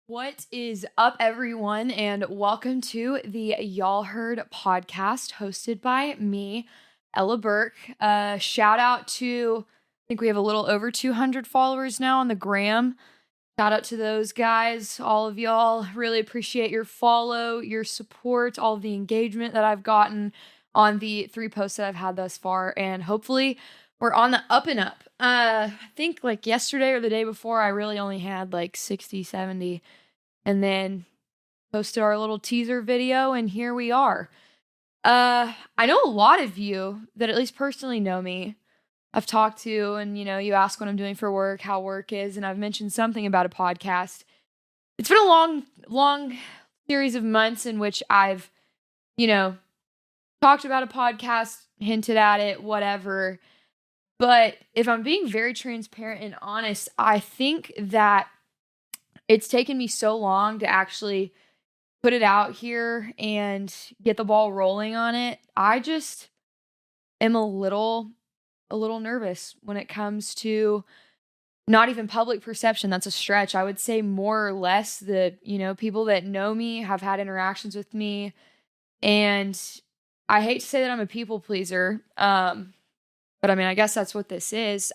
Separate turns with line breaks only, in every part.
What is up, everyone, and welcome to the Y'all Heard podcast hosted by me, Ella Birk. Shout out to, I think we have a little over 200 followers now on the gram. Shout out to those guys, all of y'all. Really appreciate your follow, your support, all of the engagement that I've gotten on the 3 posts that I've had thus far, and hopefully we're on the up and up. I think like yesterday or the day before, I really only had like 60, 70, and then posted our little teaser video, and here we are. I know a lot of you that at least personally know me. I've talked to, and you ask what I'm doing for work, how work is, and I've mentioned something about a podcast. It's been a long series of months in which I've, talked about a podcast, hinted at it, whatever. But if I'm being very transparent and honest, I think that it's taken me so long to actually put it out here and get the ball rolling on it. I just am a little nervous when it comes to not even public perception. That's a stretch. I would say more or less the, people that know me have had interactions with me. And I hate to say that I'm a people pleaser. But I mean, I guess that's what this is.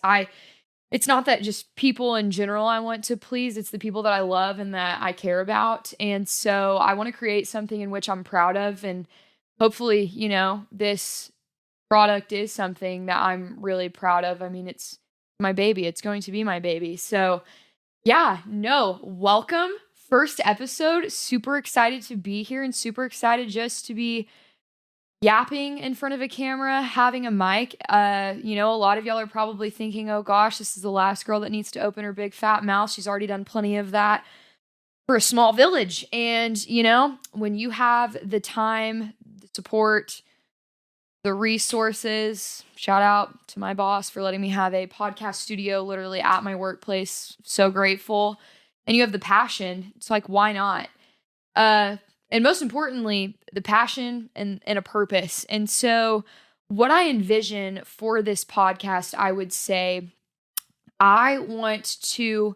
It's not that just people in general I want to please. It's the people that I love and that I care about. And so I want to create something in which I'm proud of. And hopefully, this product is something that I'm really proud of. I mean, it's my baby. It's going to be my baby. So welcome. First episode. Super excited to be here and super excited just to be yapping in front of a camera, having a mic. A lot of y'all are probably thinking, oh gosh, this is the last girl that needs to open her big fat mouth. She's already done plenty of that for a small village. And, when you have the time, the support, the resources, shout out to my boss for letting me have a podcast studio literally at my workplace. So grateful. And you have the passion. It's like, why not? And most importantly, the passion and a purpose. And so what I envision for this podcast, I would say, I want to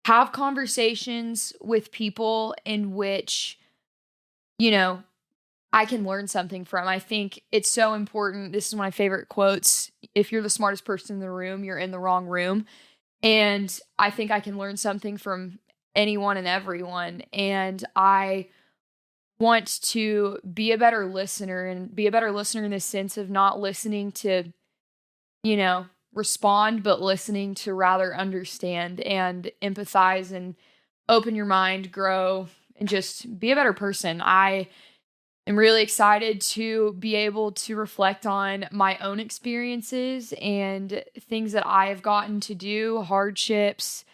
have conversations with people in which, I can learn something from. I think it's so important. This is one of my favorite quotes. If you're the smartest person in the room, you're in the wrong room. And I think I can learn something from anyone and everyone. And I want to be a better listener, and be a better listener in the sense of not listening to, respond, but listening to rather understand and empathize and open your mind, grow, and just be a better person. I am really excited to be able to reflect on my own experiences and things that I have gotten to do, hardships,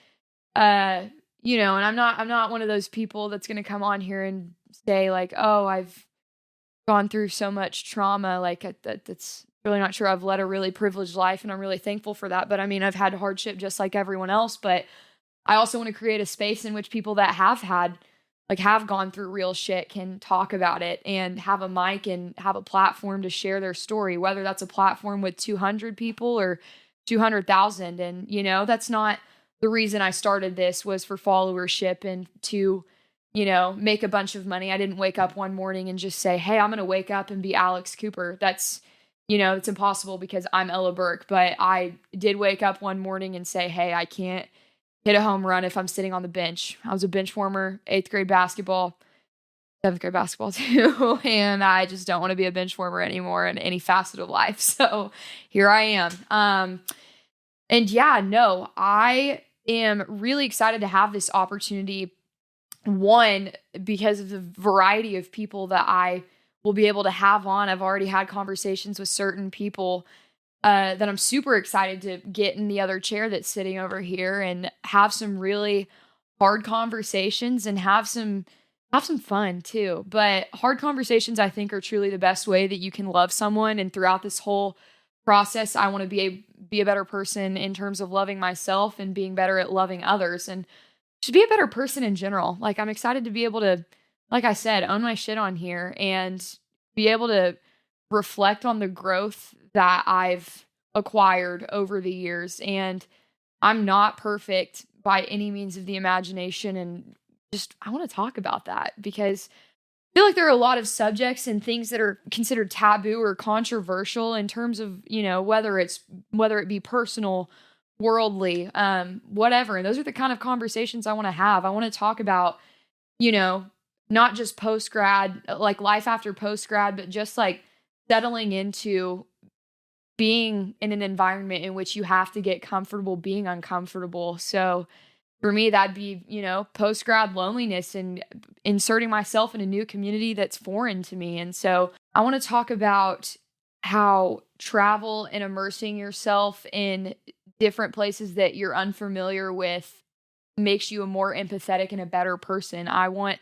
and I'm not one of those people that's going to come on here and say like, oh, I've gone through so much trauma. Like that's really not true. I've led a really privileged life and I'm really thankful for that. But I mean, I've had hardship just like everyone else, but I also want to create a space in which people that have gone through real shit can talk about it and have a mic and have a platform to share their story, whether that's a platform with 200 people or 200,000. And, that's not the reason I started this, was for followership and to, make a bunch of money. I didn't wake up one morning and just say, hey, I'm going to wake up and be Alex Cooper. That's, it's impossible because I'm Ella Birk. But I did wake up one morning and say, hey, I can't hit a home run if I'm sitting on the bench. I was a bench warmer, 8th grade basketball, 7th grade basketball too. And I just don't want to be a bench warmer anymore in any facet of life. So here I am. I am really excited to have this opportunity. One, because of the variety of people that I will be able to have on. I've already had conversations with certain people that I'm super excited to get in the other chair that's sitting over here and have some really hard conversations and have some fun too. But hard conversations, I think, are truly the best way that you can love someone. And throughout this whole process, I want to be a better person in terms of loving myself and being better at loving others and just be a better person in general. Like, I'm excited to be able to, like I said, own my shit on here and be able to reflect on the growth that I've acquired over the years. And I'm not perfect by any means of the imagination. And I want to talk about that because I feel like there are a lot of subjects and things that are considered taboo or controversial in terms of, whether it be personal, worldly, whatever. And those are the kind of conversations I want to have. I want to talk about, you know, not just post grad, like life after post grad, but just like settling into being in an environment in which you have to get comfortable being uncomfortable. So for me, that'd be, post grad loneliness and inserting myself in a new community that's foreign to me. And so I want to talk about how travel and immersing yourself in different places that you're unfamiliar with makes you a more empathetic and a better person. I want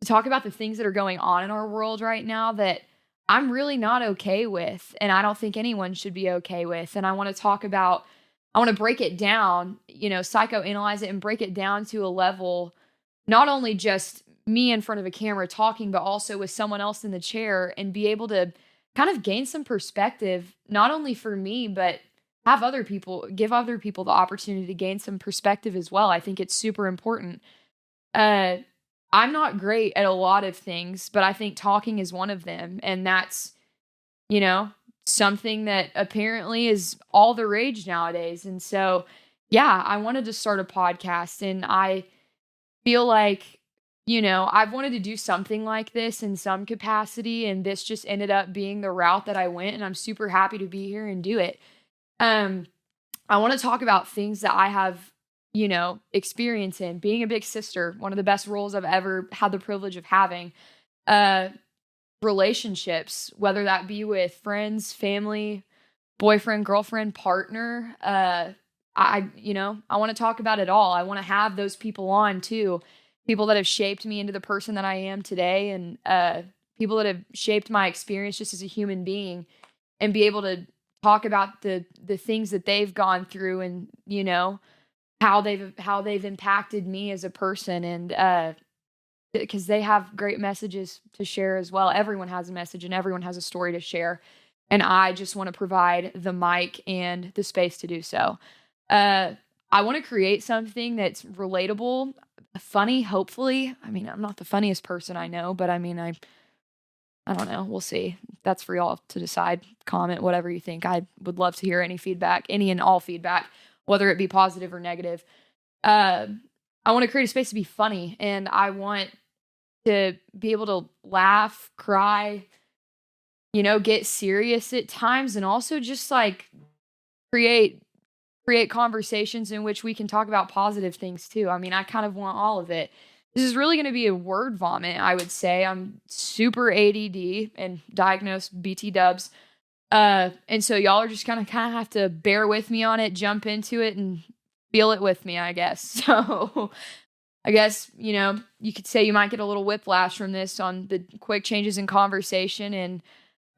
to talk about the things that are going on in our world right now that I'm really not okay with, and I don't think anyone should be okay with. And I want to break it down, psychoanalyze it and break it down to a level, not only just me in front of a camera talking, but also with someone else in the chair, and be able to kind of gain some perspective, not only for me, but give other people the opportunity to gain some perspective as well. I think it's super important. I'm not great at a lot of things, but I think talking is one of them. And that's, something that apparently is all the rage nowadays. And so, yeah, I wanted to start a podcast, and I feel like, I've wanted to do something like this in some capacity, and this just ended up being the route that I went, and I'm super happy to be here and do it. I want to talk about things that I have, experience in being a big sister, one of the best roles I've ever had the privilege of having, relationships, whether that be with friends, family, boyfriend, girlfriend, partner. I want to talk about it all. I want to have those people on too, people that have shaped me into the person that I am today, and people that have shaped my experience just as a human being, and be able to talk about the things that they've gone through, and how they've impacted me as a person, and because they have great messages to share as well. Everyone has a message and everyone has a story to share, and I just want to provide the mic and the space to do so. I want to create something that's relatable, funny, hopefully. I mean, I'm not the funniest person I know, but I mean, I don't know. We'll see. That's for y'all to decide. Comment, whatever you think. I would love to hear any feedback, any and all feedback, whether it be positive or negative. I want to create a space to be funny, and I want to be able to laugh, cry, get serious at times, and also just like create conversations in which we can talk about positive things too. I mean, I kind of want all of it. This is really going to be a word vomit, I would say. I'm super ADD and diagnosed BT dubs. And so y'all are just kind of have to bear with me on it, jump into it, and feel it with me, I guess. So I guess, you could say you might get a little whiplash from this on the quick changes in conversation. And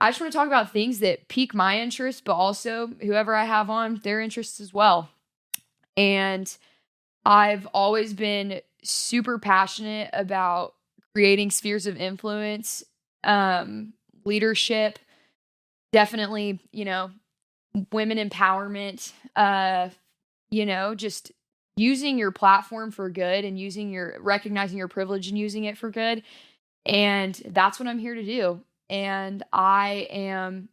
I just want to talk about things that pique my interest, but also whoever I have on, their interests as well. And I've always been super passionate about creating spheres of influence, leadership, definitely, women empowerment, just using your platform for good, and recognizing your privilege and using it for good. And that's what I'm here to do. And I am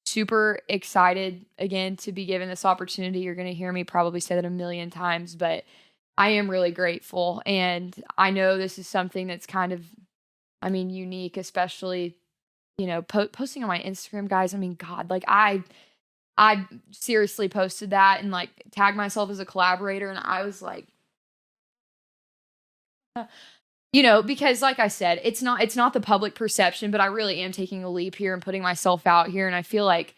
super excited again to be given this opportunity. You're going to hear me probably say that a million times, but I am really grateful. And I know this is something that's kind of, unique, especially, posting on my Instagram, guys. I mean, God, like I seriously posted that and like tagged myself as a collaborator. And I was like, because like I said, it's not the public perception, but I really am taking a leap here and putting myself out here. And I feel like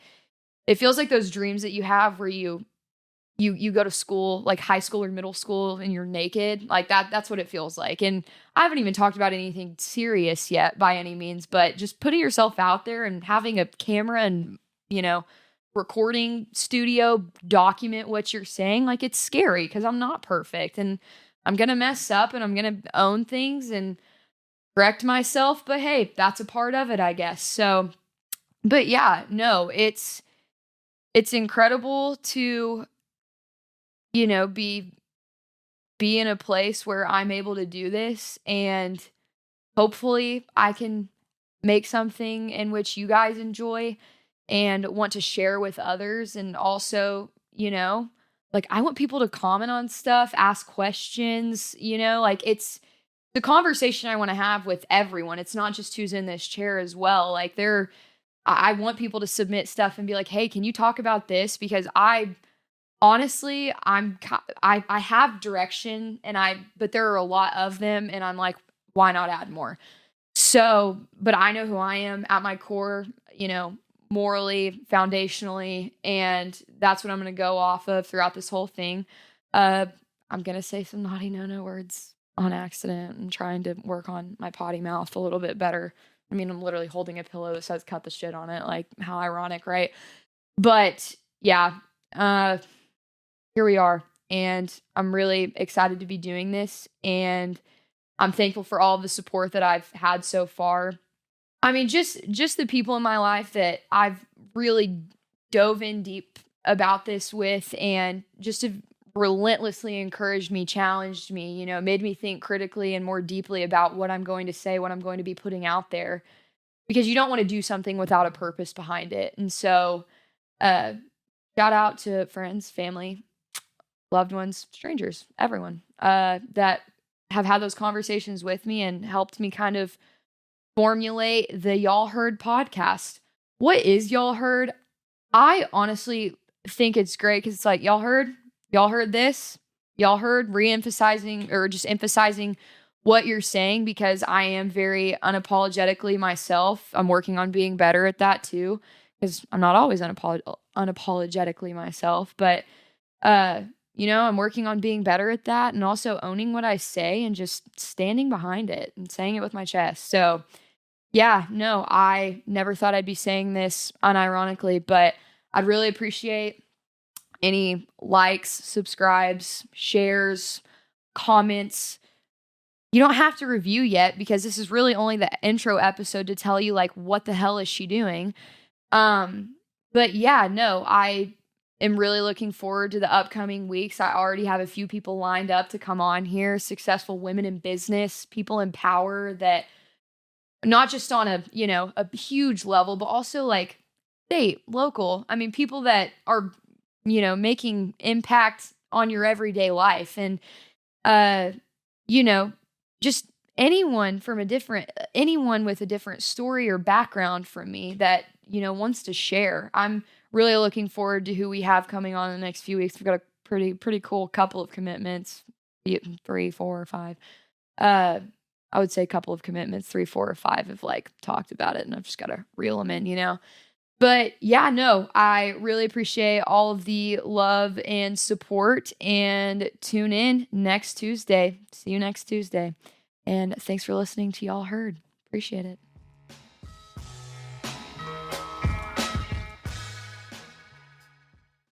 it feels like those dreams that you have where you go to school, like high school or middle school, and you're naked, like that's what it feels like. And I haven't even talked about anything serious yet by any means, but just putting yourself out there and having a camera and, recording studio document what you're saying, like it's scary because I'm not perfect and I'm going to mess up and I'm going to own things and correct myself. But hey, that's a part of it, I guess. So, but yeah, no, it's incredible to, be be in a place where I'm able to do this, and hopefully I can make something in which you guys enjoy and want to share with others. And also, like, I want people to comment on stuff, ask questions, like, it's the conversation I want to have with everyone. It's not just who's in this chair as well. Like, I want people to submit stuff and be like, hey, can you talk about this? Because honestly, I have direction, but there are a lot of them, and I'm like, why not add more? So, but I know who I am at my core, morally, foundationally, and that's what I'm going to go off of throughout this whole thing. I'm going to say some naughty no words on accident and trying to work on my potty mouth a little bit better. I mean, I'm literally holding a pillow that says cut the shit on it. Like, how ironic, right? But yeah, here we are. And I'm really excited to be doing this. And I'm thankful for all of the support that I've had so far. I mean, just the people in my life that I've really dove in deep about this with, and just have relentlessly encouraged me, challenged me, made me think critically and more deeply about what I'm going to say, what I'm going to be putting out there, because you don't want to do something without a purpose behind it. And so, shout out to friends, family, loved ones, strangers, everyone, that have had those conversations with me and helped me kind of formulate the Y'all Heard podcast. What is Y'all Heard? I honestly think it's great because it's like, y'all heard this, y'all heard, re-emphasizing or just emphasizing what you're saying, because I am very unapologetically myself. I'm working on being better at that too, because I'm not always unapologetically myself, but I'm working on being better at that, and also owning what I say and just standing behind it and saying it with my chest. So yeah, no, I never thought I'd be saying this unironically, but I'd really appreciate any likes, subscribes, shares, comments. You don't have to review yet, because this is really only the intro episode to tell you, like, what the hell is she doing? But yeah, no, I am really looking forward to the upcoming weeks. I already have a few people lined up to come on here, successful women in business, people in power, that not just on a huge level, but also like state, local. I mean, people that are, making impact on your everyday life. And, just anyone with a different story or background from me that, wants to share. I'm really looking forward to who we have coming on in the next few weeks. We've got a pretty cool couple of commitments, 3, 4, or 5. I would say a couple of commitments, 3, 4, or 5 have like talked about it, and I've just got to reel them in, But yeah, no, I really appreciate all of the love and support, and tune in next Tuesday. See you next Tuesday. And thanks for listening to Y'all Heard. Appreciate it.